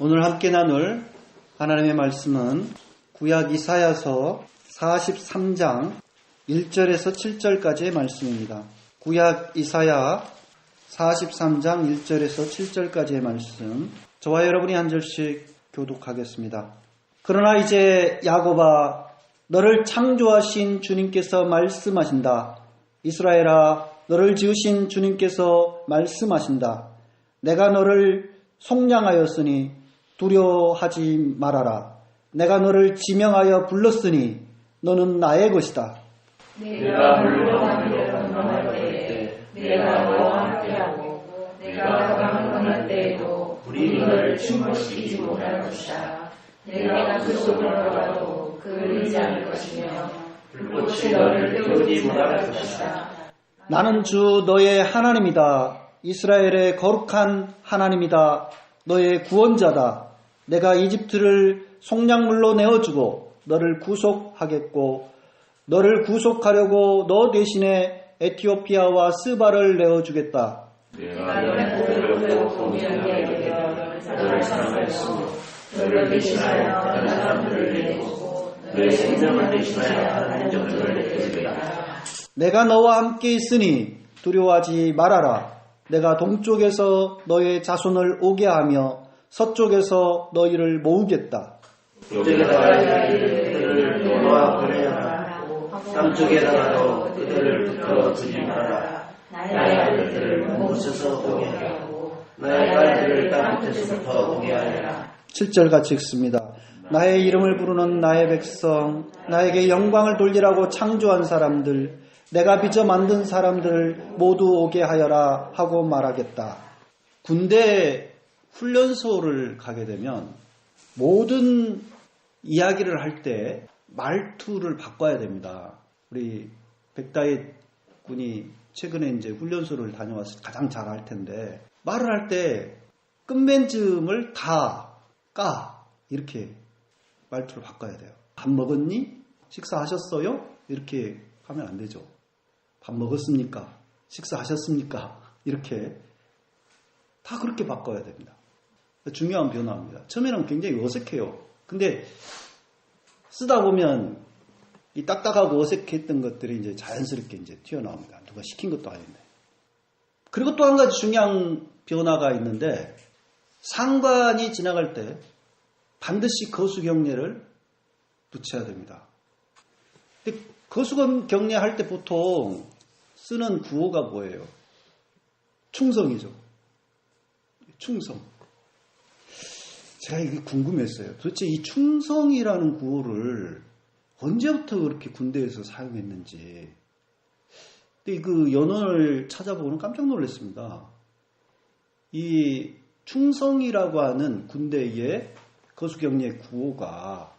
오늘 함께 나눌 하나님의 말씀은 구약 이사야서 43장 1절에서 7절까지의 말씀입니다. 구약 이사야 43장 1절에서 7절까지의 말씀, 저와 여러분이 한 절씩 교독하겠습니다. 그러나 이제 야곱아, 너를 창조하신 주님께서 말씀하신다. 이스라엘아, 너를 지으신 주님께서 말씀하신다. 내가 너를 속량하였으니 두려워하지 말아라. 내가 너를 지명하여 불렀으니 너는 나의 것이다. 내가 물러가기를 건너갈 때에 내가 너와 함께하고 내가 강건할 때에도 불이 너를 침몰시키지 못할 것이다. 내가 그 속을 걸어도 그을리지 않을 것이며 불꽃이 너를 태우지 못할 것이다. 나는 주 너의 하나님이다. 이스라엘의 거룩한 하나님이다. 너의 구원자다. 내가 이집트를 속량물로 내어주고 너를 구속하겠고 너를 구속하려고 너 대신에 에티오피아와 스바를 내어주겠다. 내가 너를 공의하게 너를 사랑하였으며 너를 대신하여 다른 사람들을 내고 너의 생명을 대신하여 다른 종들을 내주겠다. 내가 너와 함께 있으니 두려워하지 말아라. 내가 동쪽에서 너의 자손을 오게 하며 서쪽에서 너희를 모으겠다. 북쪽에다가 그들을 너와 보내라. 남쪽에다가도 그들을 붙들어주지 말아라. 나의 아들들을 몸으로서 오게 하고 나의 아들들을 땅 끝에서부터 오게 하여라. 7절 같이 읽습니다. 나의 이름을 부르는 나의 백성, 나에게 영광을 돌리라고 창조한 사람들, 내가 빚어 만든 사람들 모두 오게 하여라 하고 말하겠다. 군대 훈련소를 가게 되면 모든 이야기를 할 때 말투를 바꿔야 됩니다. 우리 백다윗 군이 최근에 이제 훈련소를 다녀와서 가장 잘 할 텐데, 말을 할 때 끝맺음을 다, 까, 이렇게 말투를 바꿔야 돼요. 밥 먹었니? 식사하셨어요? 이렇게 하면 안 되죠. 밥 먹었습니까? 식사하셨습니까? 이렇게 다 그렇게 바꿔야 됩니다. 중요한 변화입니다. 처음에는 굉장히 어색해요. 근데 쓰다 보면 이 딱딱하고 어색했던 것들이 이제 자연스럽게 이제 튀어나옵니다. 누가 시킨 것도 아닌데. 그리고 또 한 가지 중요한 변화가 있는데, 상관이 지나갈 때 반드시 거수경례를 붙여야 됩니다. 근데 거수경례 할 때 보통 쓰는 구호가 뭐예요? 충성이죠. 충성. 제가 이게 궁금했어요. 도대체 이 충성이라는 구호를 언제부터 그렇게 군대에서 사용했는지. 근데 그 연원을 찾아보고는 깜짝 놀랐습니다. 이 충성이라고 하는 군대의 거수경례 구호가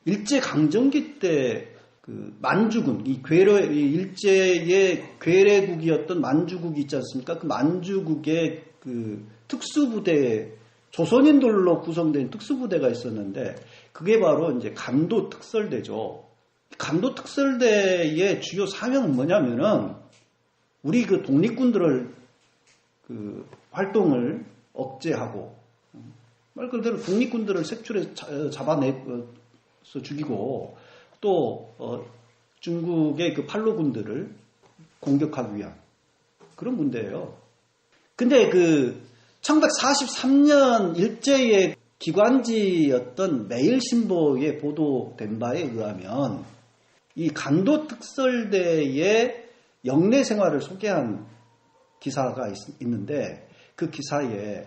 일제강점기 때 그 만주군, 이 일제의 괴뢰국이었던 만주국이 있지 않습니까? 그 만주국의 그 특수부대, 조선인들로 구성된 특수부대가 있었는데, 그게 바로 이제 간도 특설대죠. 간도 특설대의 주요 사명은 뭐냐면은, 우리 그 독립군들을 그 활동을 억제하고, 말 그대로 독립군들을 색출해 잡아내서 죽이고, 또 중국의 그 팔로군들을 공격하기 위한 그런 군대예요. 근데 그 1943년 일제의 기관지였던 매일신보에 보도된 바에 의하면 이 간도 특설대의 영내 생활을 소개한 기사가 있는데, 그 기사에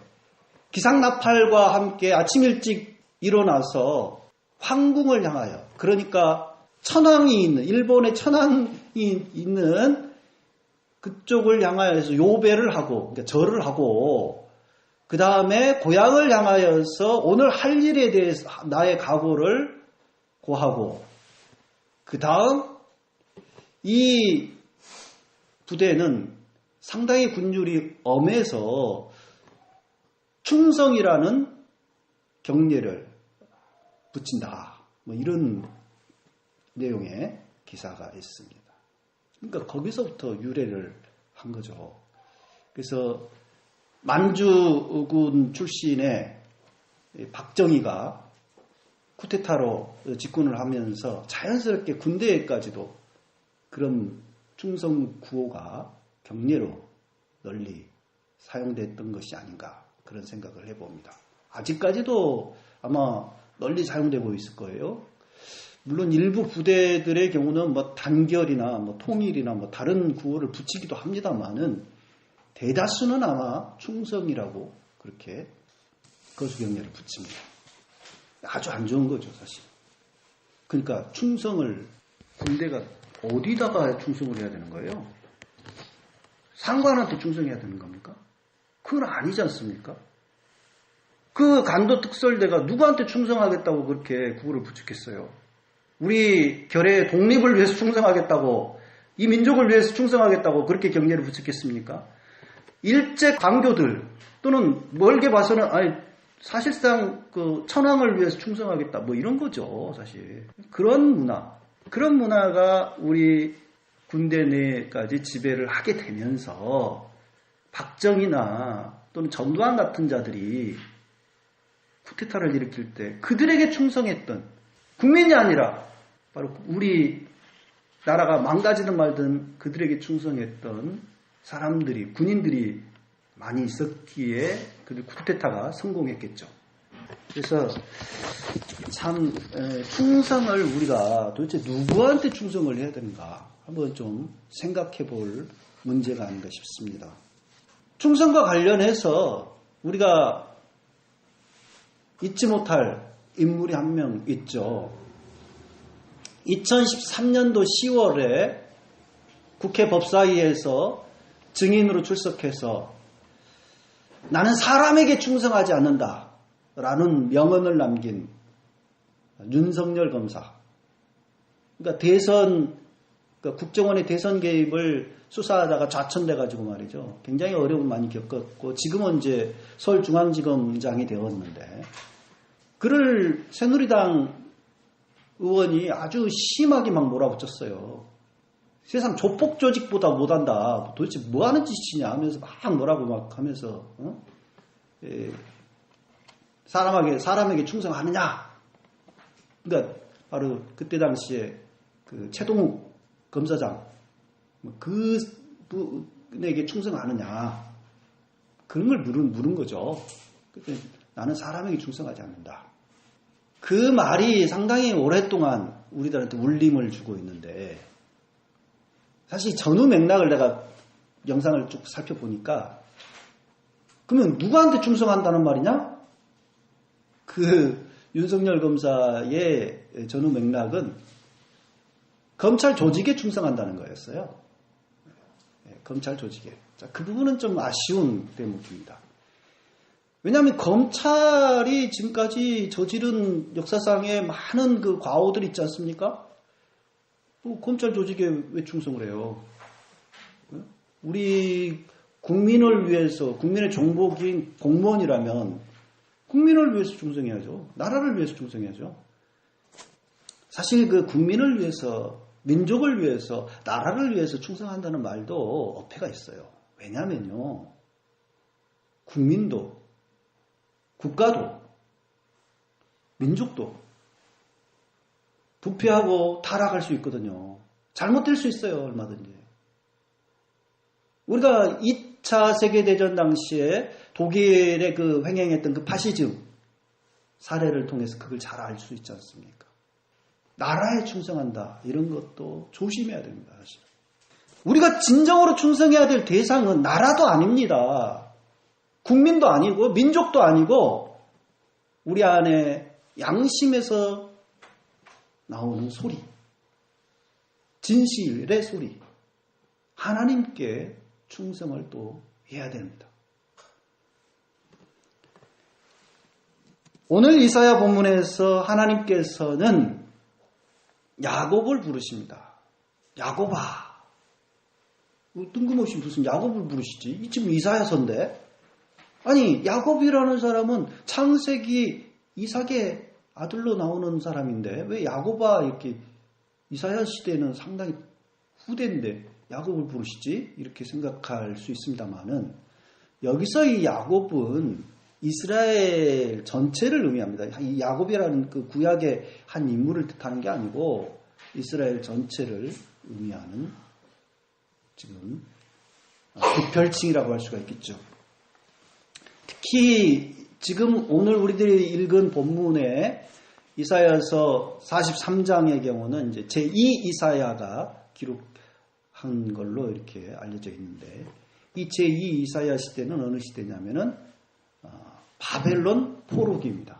기상나팔과 함께 아침 일찍 일어나서 황궁을 향하여, 그러니까 천황이 있는, 일본의 천황이 있는 그쪽을 향하여서 요배를 하고, 그러니까 절을 하고, 그 다음에 고향을 향하여서 오늘 할 일에 대해서 나의 각오를 고하고, 그 다음 이 부대는 상당히 군율이 엄해서 충성이라는 경례를 붙인다. 뭐 이런 내용의 기사가 있습니다. 그러니까 거기서부터 유래를 한 거죠. 그래서 만주군 출신의 박정희가 쿠데타로 집권을 하면서 자연스럽게 군대에까지도 그런 충성 구호가 경례로 널리 사용됐던 것이 아닌가 그런 생각을 해봅니다. 아직까지도 아마 널리 사용되고 있을 거예요. 물론 일부 부대들의 경우는 뭐 단결이나 뭐 통일이나 뭐 다른 구호를 붙이기도 합니다만은 대다수는 아마 충성이라고 그렇게 거수경례를 붙입니다. 아주 안 좋은 거죠, 사실. 그러니까 충성을 군대가 어디다가 충성을 해야 되는 거예요? 상관한테 충성해야 되는 겁니까? 그건 아니지 않습니까? 그 간도 특설대가 누구한테 충성하겠다고 그렇게 구호를 붙였겠어요? 우리 결의 독립을 위해서 충성하겠다고, 이 민족을 위해서 충성하겠다고 그렇게 경례를 붙였겠습니까? 일제 강교들 또는 멀게 봐서는 사실상 그 천황을 위해서 충성하겠다 뭐 이런 거죠, 사실. 그런 문화가 우리 군대 내까지 지배를 하게 되면서 박정희나 또는 전두환 같은 자들이 쿠데타를 일으킬 때 그들에게 충성했던 국민이 아니라 바로 우리 나라가 망가지든 말든 그들에게 충성했던 사람들이, 군인들이 많이 있었기에 그 쿠데타가 성공했겠죠. 그래서 참 충성을 우리가 도대체 누구한테 충성을 해야 되는가 한번 좀 생각해 볼 문제가 아닌가 싶습니다. 충성과 관련해서 우리가 잊지 못할 인물이 한 명 있죠. 2013년도 10월에 국회 법사위에서 증인으로 출석해서 나는 사람에게 충성하지 않는다 라는 명언을 남긴 윤석열 검사. 그러니까 국정원의 대선 개입을 수사하다가 좌천돼가지고 말이죠. 굉장히 어려움을 많이 겪었고 지금은 이제 서울중앙지검장이 되었는데 그를 새누리당 의원이 아주 심하게 막 몰아붙였어요. 세상 조폭 조직보다 못한다. 도대체 뭐 하는 짓이냐 하면서 막 뭐라고 막 하면서 사람에게 충성하느냐. 그러니까 바로 그때 당시에 그 최동욱 검사장 그분에게 충성하느냐 그런 걸 물은 거죠. 그때 나는 사람에게 충성하지 않는다. 그 말이 상당히 오랫동안 우리들한테 울림을 주고 있는데 사실 전후 맥락을 내가 영상을 쭉 살펴보니까 그러면 누구한테 충성한다는 말이냐? 그 윤석열 검사의 전후 맥락은 검찰 조직에 충성한다는 거였어요. 검찰 조직에. 자, 그 부분은 좀 아쉬운 대목입니다. 왜냐하면 검찰이 지금까지 저지른 역사상의 많은 그 과오들이 있지 않습니까? 검찰 조직에 왜 충성을 해요? 우리 국민을 위해서, 국민의 종복인 공무원이라면 국민을 위해서 충성해야죠. 나라를 위해서 충성해야죠. 사실 그 국민을 위해서, 민족을 위해서, 나라를 위해서 충성한다는 말도 어폐가 있어요. 왜냐면요. 국민도, 국가도, 민족도 부패하고 타락할 수 있거든요. 잘못될 수 있어요. 얼마든지. 우리가 2차 세계대전 당시에 독일에 그 횡행했던 그 파시즘 사례를 통해서 그걸 잘 알 수 있지 않습니까? 나라에 충성한다. 이런 것도 조심해야 됩니다. 사실. 우리가 진정으로 충성해야 될 대상은 나라도 아닙니다. 국민도 아니고 민족도 아니고 우리 안에 양심에서 나오는 소리, 진실의 소리, 하나님께 충성을 또 해야 됩니다. 오늘 이사야 본문에서 하나님께서는 야곱을 부르십니다. 야곱아. 뜬금없이 무슨 야곱을 부르시지? 지금 이사야서인데. 아니 야곱이라는 사람은 창세기 이삭의 아들로 나오는 사람인데 왜 야곱아 이렇게 이사야 시대는 상당히 후대인데 야곱을 부르시지? 이렇게 생각할 수 있습니다만은 여기서 이 야곱은 이스라엘 전체를 의미합니다. 이 야곱이라는 그 구약의 한 인물을 뜻하는 게 아니고 이스라엘 전체를 의미하는 지금 부별칭이라고 할 수가 있겠죠. 특히 지금 오늘 우리들이 읽은 본문에 이사야서 43장의 경우는 이제 제2 이사야가 기록한 걸로 이렇게 알려져 있는데 이 제2 이사야 시대는 어느 시대냐면은 바벨론 포로기입니다.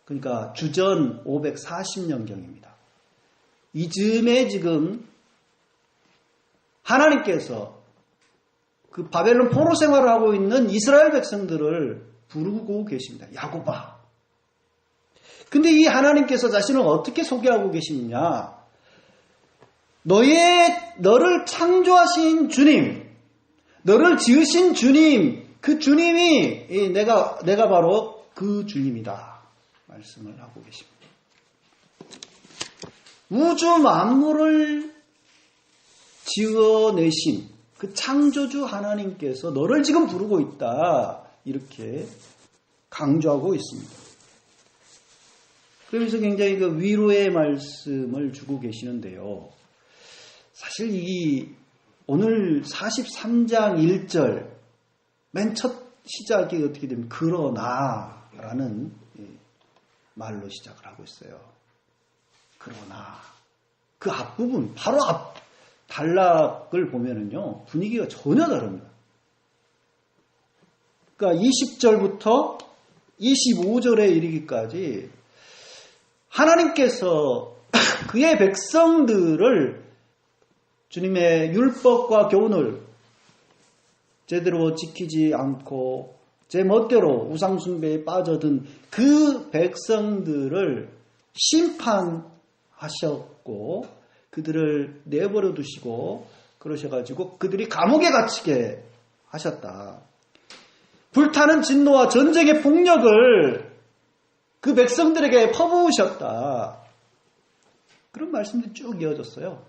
그러니까 주전 540년경입니다. 이즈음에 지금 하나님께서 그 바벨론 포로 생활을 하고 있는 이스라엘 백성들을 부르고 계십니다. 야곱아. 근데 이 하나님께서 자신을 어떻게 소개하고 계시느냐? 너를 창조하신 주님, 너를 지으신 주님, 그 주님이 내가 바로 그 주님이다. 말씀을 하고 계십니다. 우주 만물을 지어내신 그 창조주 하나님께서 너를 지금 부르고 있다. 이렇게 강조하고 있습니다. 그러면서 굉장히 그 위로의 말씀을 주고 계시는데요. 사실 오늘 43장 1절 맨 첫 시작이 어떻게 되면 그러나라는 말로 시작을 하고 있어요. 그러나 그 앞부분 바로 앞 단락을 보면은요 분위기가 전혀 다릅니다. 그러니까 20절부터 25절에 이르기까지 하나님께서 그의 백성들을 주님의 율법과 교훈을 제대로 지키지 않고 제 멋대로 우상숭배에 빠져든 그 백성들을 심판하셨고 그들을 내버려 두시고 그러셔가지고 그들이 감옥에 갇히게 하셨다. 불타는 진노와 전쟁의 폭력을 그 백성들에게 퍼부으셨다. 그런 말씀들이 쭉 이어졌어요.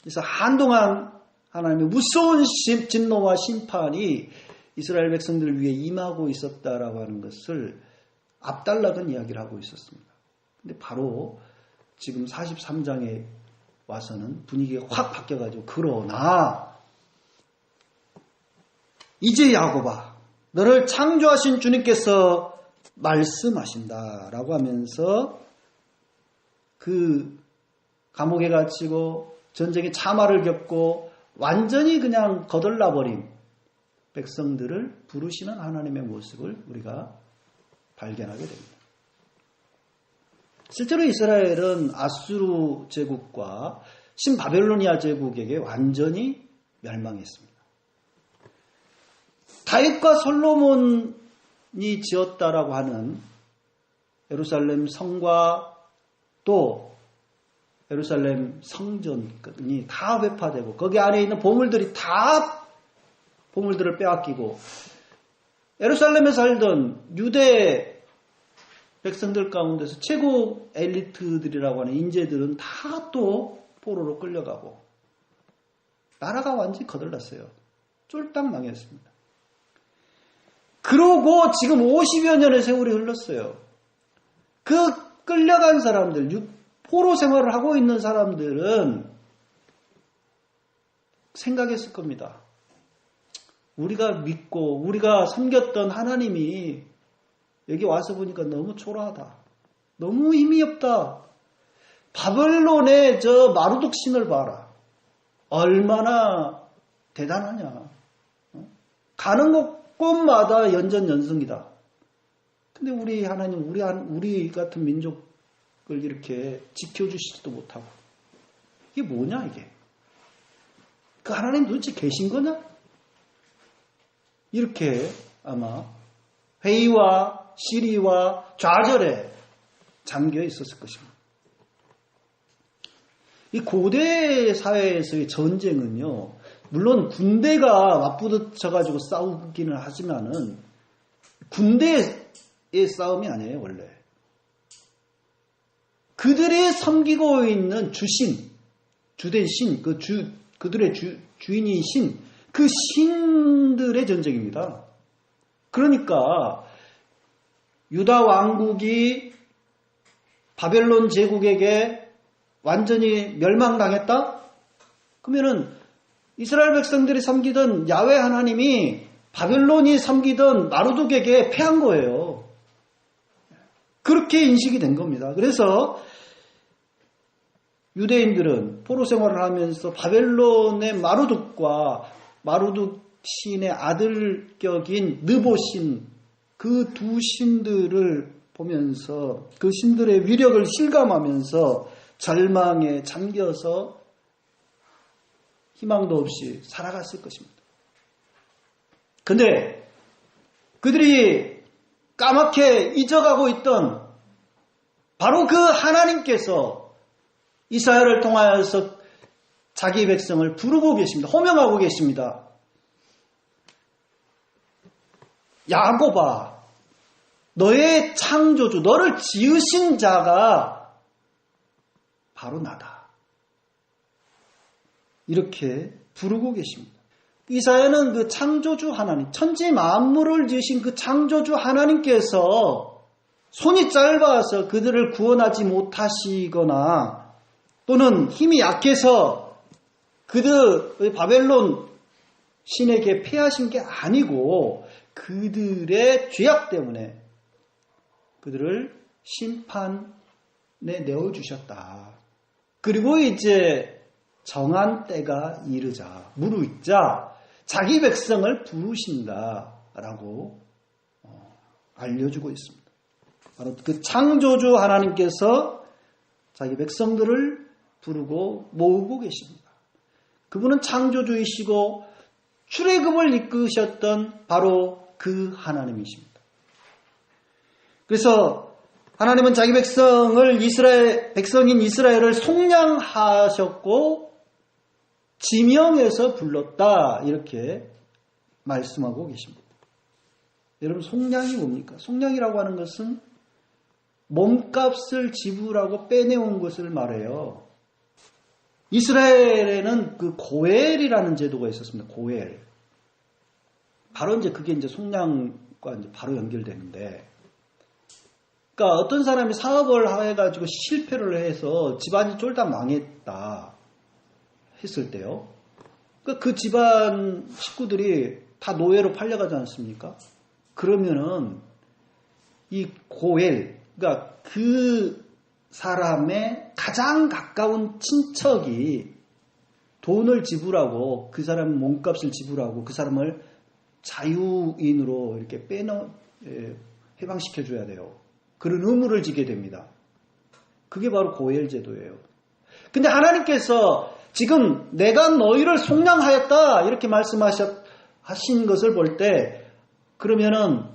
그래서 한동안 하나님의 무서운 진노와 심판이 이스라엘 백성들을 위해 임하고 있었다라고 하는 것을 앞달락은 이야기를 하고 있었습니다. 근데 바로 지금 43장에 와서는 분위기가 확 바뀌어가지고 그러나 이제 야곱아 너를 창조하신 주님께서 말씀하신다라고 하면서 그 감옥에 갇히고 전쟁의 참화를 겪고 완전히 그냥 거덜나버린 백성들을 부르시는 하나님의 모습을 우리가 발견하게 됩니다. 실제로 이스라엘은 아수르 제국과 신바벨로니아 제국에게 완전히 멸망했습니다. 다윗과 솔로몬이 지었다라고 하는 예루살렘 성과 또 예루살렘 성전이 다 회파되고 거기 안에 있는 보물들을 빼앗기고 예루살렘에 살던 유대 백성들 가운데서 최고 엘리트들이라고 하는 인재들은 다 또 포로로 끌려가고 나라가 완전히 거덜났어요. 쫄딱 망했습니다. 그러고 지금 50여 년의 세월이 흘렀어요. 그 끌려간 사람들, 포로 생활을 하고 있는 사람들은 생각했을 겁니다. 우리가 믿고 우리가 섬겼던 하나님이 여기 와서 보니까 너무 초라하다. 너무 힘이 없다. 바벨론의 저 마루독 신을 봐라. 얼마나 대단하냐. 가는 곳마다 연전연승이다. 근데 우리 하나님, 우리 같은 민족을 이렇게 지켜주시지도 못하고. 이게 뭐냐, 이게? 그 하나님 도대체 계신 거냐? 이렇게 아마 회의와 시리와 좌절에 잠겨 있었을 것입니다. 이 고대 사회에서의 전쟁은요, 물론 군대가 맞부딪혀가지고 싸우기는 하지만은 군대의 싸움이 아니에요, 원래. 그들이 섬기고 있는 주신, 주된 신, 그들의 주인인 신, 그 신들의 전쟁입니다. 그러니까 유다 왕국이 바벨론 제국에게 완전히 멸망당했다? 그러면은 이스라엘 백성들이 섬기던 야훼 하나님이 바벨론이 섬기던 마르둑에게 패한 거예요. 그렇게 인식이 된 겁니다. 그래서 유대인들은 포로 생활을 하면서 바벨론의 마르둑과 마르둑 신의 아들격인 느보신 그 두 신들을 보면서 그 신들의 위력을 실감하면서 절망에 잠겨서 희망도 없이 살아갔을 것입니다. 근데 그들이 까맣게 잊어가고 있던 바로 그 하나님께서 이사야를 통하여서 자기 백성을 부르고 계십니다. 호명하고 계십니다. 야곱아, 너의 창조주, 너를 지으신 자가 바로 나다. 이렇게 부르고 계십니다. 이사야는 그 창조주 하나님, 천지 만물을 지으신 그 창조주 하나님께서 손이 짧아서 그들을 구원하지 못하시거나 또는 힘이 약해서 그들의 바벨론 신에게 패하신 게 아니고 그들의 죄악 때문에 그들을 심판에 내어주셨다. 그리고 이제 정한 때가 이르자, 무르익자 자기 백성을 부르신다라고 알려주고 있습니다. 바로 그 창조주 하나님께서 자기 백성들을 부르고 모으고 계십니다. 그분은 창조주이시고 출애굽을 이끄셨던 바로 그 하나님이십니다. 그래서 하나님은 자기 백성인 이스라엘을 속량하셨고 지명해서 불렀다 이렇게 말씀하고 계십니다. 여러분 속량이 뭡니까? 속량이라고 하는 것은 몸값을 지불하고 빼내온 것을 말해요. 이스라엘에는 그 고엘이라는 제도가 있었습니다. 고엘. 바로 이제 그게 이제 속량과 이제 바로 연결되는데, 그러니까 어떤 사람이 사업을 해가지고 실패를 해서 집안이 쫄딱 망했다 했을 때요. 그러니까 그 집안 식구들이 다 노예로 팔려가지 않습니까? 그러면은 이 고엘, 그러니까 그 사람의 가장 가까운 친척이 돈을 지불하고 그 사람 몸값을 지불하고 그 사람을 자유인으로 이렇게 해방시켜 줘야 돼요. 그런 의무를 지게 됩니다. 그게 바로 고엘 제도예요. 근데 하나님께서 지금 내가 너희를 속량하였다 이렇게 말씀하신 것을 볼 때, 그러면은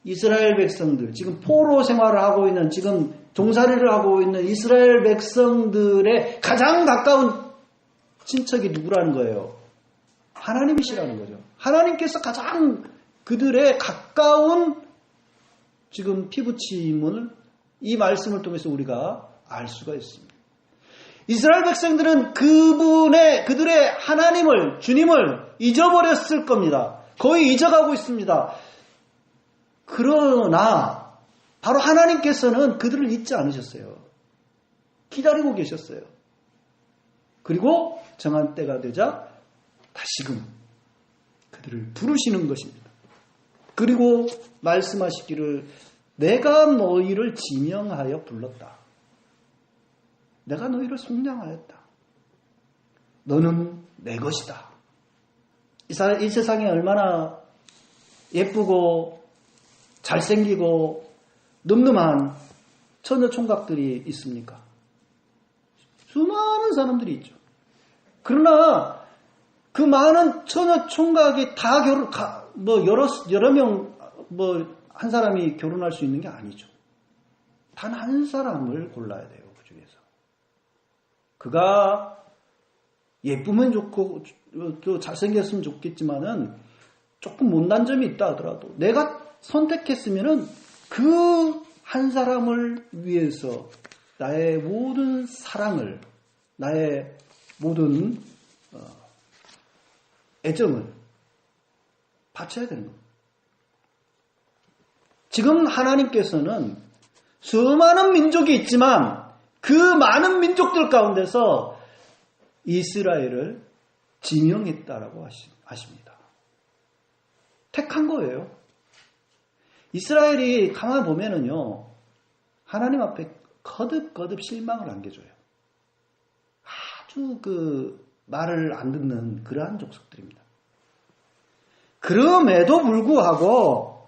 이스라엘 백성들, 지금 포로 생활을 하고 있는, 지금 종살이를 하고 있는 이스라엘 백성들의 가장 가까운 친척이 누구라는 거예요? 하나님이시라는 거죠. 하나님께서 가장 그들의 가까운 지금 피부침을 이 말씀을 통해서 우리가 알 수가 있습니다. 이스라엘 백성들은 그들의 하나님을, 주님을 잊어버렸을 겁니다. 거의 잊어가고 있습니다. 그러나 바로 하나님께서는 그들을 잊지 않으셨어요. 기다리고 계셨어요. 그리고 정한 때가 되자 다시금 그들을 부르시는 것입니다. 그리고 말씀하시기를 내가 너희를 지명하여 불렀다. 내가 너희를 속량하였다. 너는 내 것이다. 이 세상에 얼마나 예쁘고 잘생기고 늠름한 처녀 총각들이 있습니까? 수많은 사람들이 있죠. 그러나 그 많은 처녀 총각이 다 여러 명, 한 사람이 결혼할 수 있는 게 아니죠. 단 한 사람을 골라야 돼요, 그 중에서. 그가 예쁘면 좋고, 또 잘생겼으면 좋겠지만은, 조금 못난 점이 있다 하더라도, 내가 선택했으면은, 그 한 사람을 위해서, 나의 모든 사랑을, 나의 모든, 애정을 바쳐야 되는 겁니다. 지금 하나님께서는 수많은 민족이 있지만 그 많은 민족들 가운데서 이스라엘을 지명했다라고 하십니다. 택한 거예요. 이스라엘이 가만 보면은요, 하나님 앞에 거듭거듭 실망을 안겨줘요. 아주 말을 안 듣는 그러한 족속들입니다. 그럼에도 불구하고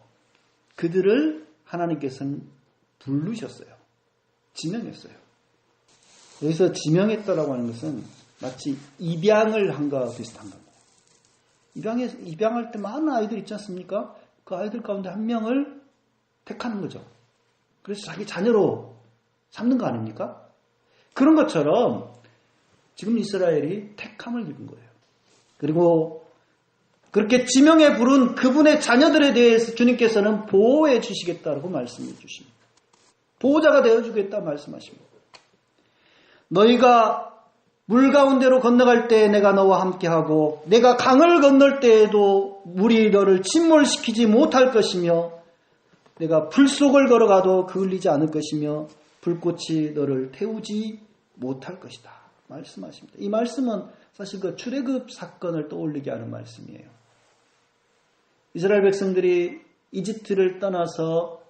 그들을 하나님께서는 부르셨어요. 지명했어요. 여기서 지명했다라고 하는 것은 마치 입양을 한 것과 비슷한 겁니다. 입양할 때 많은 아이들 있지 않습니까? 그 아이들 가운데 한 명을 택하는 거죠. 그래서 자기 자녀로 삼는 거 아닙니까? 그런 것처럼 지금 이스라엘이 택함을 입은 거예요. 그리고 그렇게 지명해 부른 그분의 자녀들에 대해서 주님께서는 보호해 주시겠다고 말씀해 주십니다. 보호자가 되어주겠다 말씀하십니다. 너희가 물 가운데로 건너갈 때 내가 너와 함께하고 내가 강을 건널 때에도 물이 너를 침몰시키지 못할 것이며 내가 불 속을 걸어가도 그을리지 않을 것이며 불꽃이 너를 태우지 못할 것이다 말씀하십니다. 이 말씀은 사실 그 출애굽 사건을 떠올리게 하는 말씀이에요. 이스라엘 백성들이 이집트를 떠나서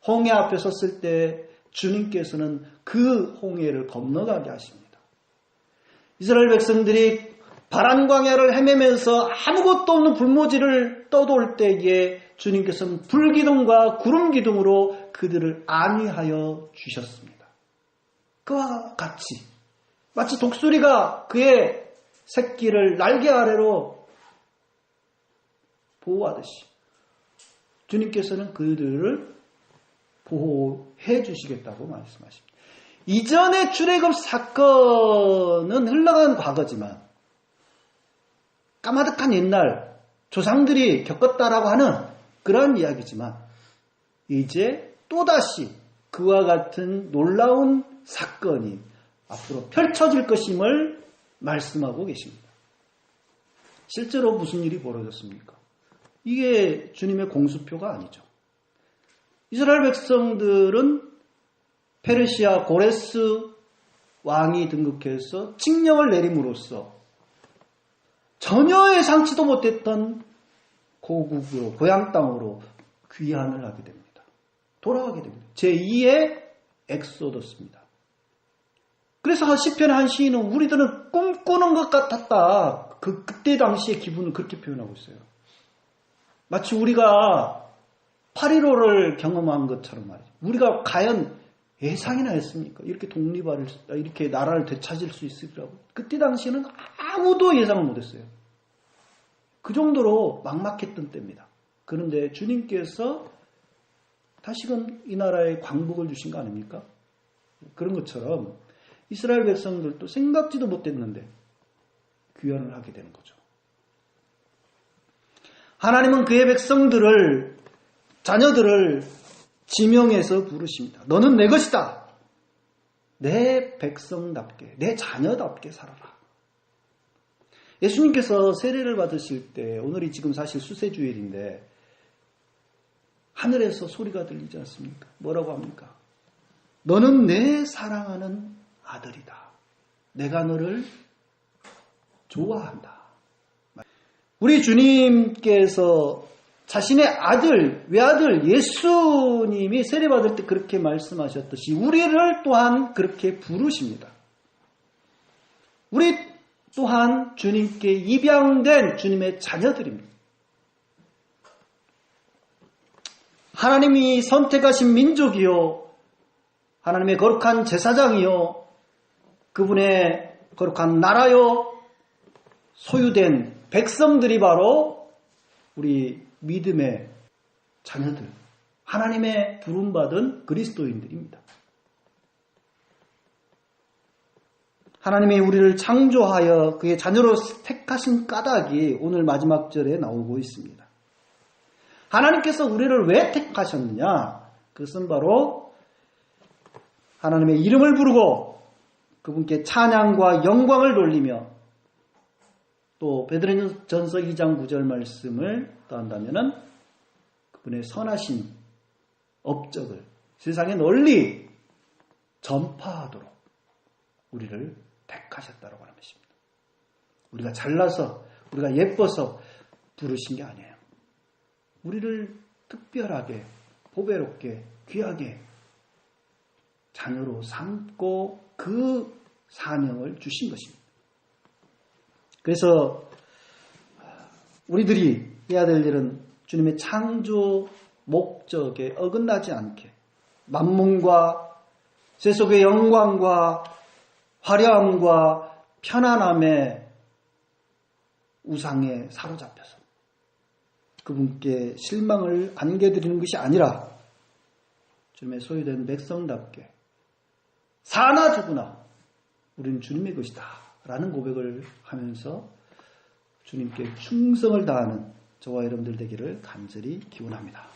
홍해 앞에 섰을 때 주님께서는 그 홍해를 건너가게 하십니다. 이스라엘 백성들이 바란 광야를 헤매면서 아무것도 없는 불모지를 떠돌 때에 주님께서는 불기둥과 구름기둥으로 그들을 안위하여 주셨습니다. 그와 같이 마치 독수리가 그의 새끼를 날개 아래로 보호하듯이 주님께서는 그들을 보호해 주시겠다고 말씀하십니다. 이전의 출애굽 사건은 흘러간 과거지만 까마득한 옛날 조상들이 겪었다라고 하는 그런 이야기지만 이제 또다시 그와 같은 놀라운 사건이 앞으로 펼쳐질 것임을 말씀하고 계십니다. 실제로 무슨 일이 벌어졌습니까? 이게 주님의 공수표가 아니죠. 이스라엘 백성들은 페르시아 고레스 왕이 등극해서 칙령을 내림으로써 전혀 예상치도 못했던 고국으로 고향 땅으로 귀환을 하게 됩니다. 돌아가게 됩니다. 제2의 엑소더스입니다. 그래서 시편의 한 시인은 우리들은 꿈꾸는 것 같았다. 그때 당시의 기분을 그렇게 표현하고 있어요. 마치 우리가 8.15를 경험한 것처럼 말이죠. 우리가 과연 예상이나 했습니까? 이렇게 이렇게 나라를 되찾을 수 있으리라고. 그때 당시에는 아무도 예상을 못했어요. 그 정도로 막막했던 때입니다. 그런데 주님께서 다시금 이 나라에 광복을 주신 거 아닙니까? 그런 것처럼 이스라엘 백성들도 생각지도 못했는데 귀환을 하게 되는 거죠. 하나님은 그의 백성들을, 자녀들을 지명해서 부르십니다. 너는 내 것이다. 내 백성답게, 내 자녀답게 살아라. 예수님께서 세례를 받으실 때, 오늘이 지금 사실 수세주일인데 하늘에서 소리가 들리지 않습니까? 뭐라고 합니까? 너는 내 사랑하는 아들이다. 내가 너를 좋아한다. 우리 주님께서 자신의 아들, 외아들 예수님이 세례받을 때 그렇게 말씀하셨듯이 우리를 또한 그렇게 부르십니다. 우리 또한 주님께 입양된 주님의 자녀들입니다. 하나님이 선택하신 민족이요, 하나님의 거룩한 제사장이요, 그분의 거룩한 나라요, 소유된 백성들이 바로 우리 믿음의 자녀들, 하나님의 부름받은 그리스도인들입니다. 하나님이 우리를 창조하여 그의 자녀로 택하신 까닭이 오늘 마지막 절에 나오고 있습니다. 하나님께서 우리를 왜 택하셨느냐? 그것은 바로 하나님의 이름을 부르고 그분께 찬양과 영광을 돌리며, 또 베드로전서 2장 9절 말씀을 더한다면은 그분의 선하신 업적을 세상에 널리 전파하도록 우리를 택하셨다고 하는 것입니다. 우리가 잘나서 우리가 예뻐서 부르신 게 아니에요. 우리를 특별하게 보배롭게 귀하게 자녀로 삼고 그 사명을 주신 것입니다. 그래서 우리들이 해야 될 일은 주님의 창조 목적에 어긋나지 않게 만문과 세속의 영광과 화려함과 편안함의 우상에 사로잡혀서 그분께 실망을 안겨드리는 것이 아니라 주님의 소유된 백성답게 사나 죽으나 우리는 주님의 것이다 라는 고백을 하면서 주님께 충성을 다하는 저와 여러분들 되기를 간절히 기원합니다.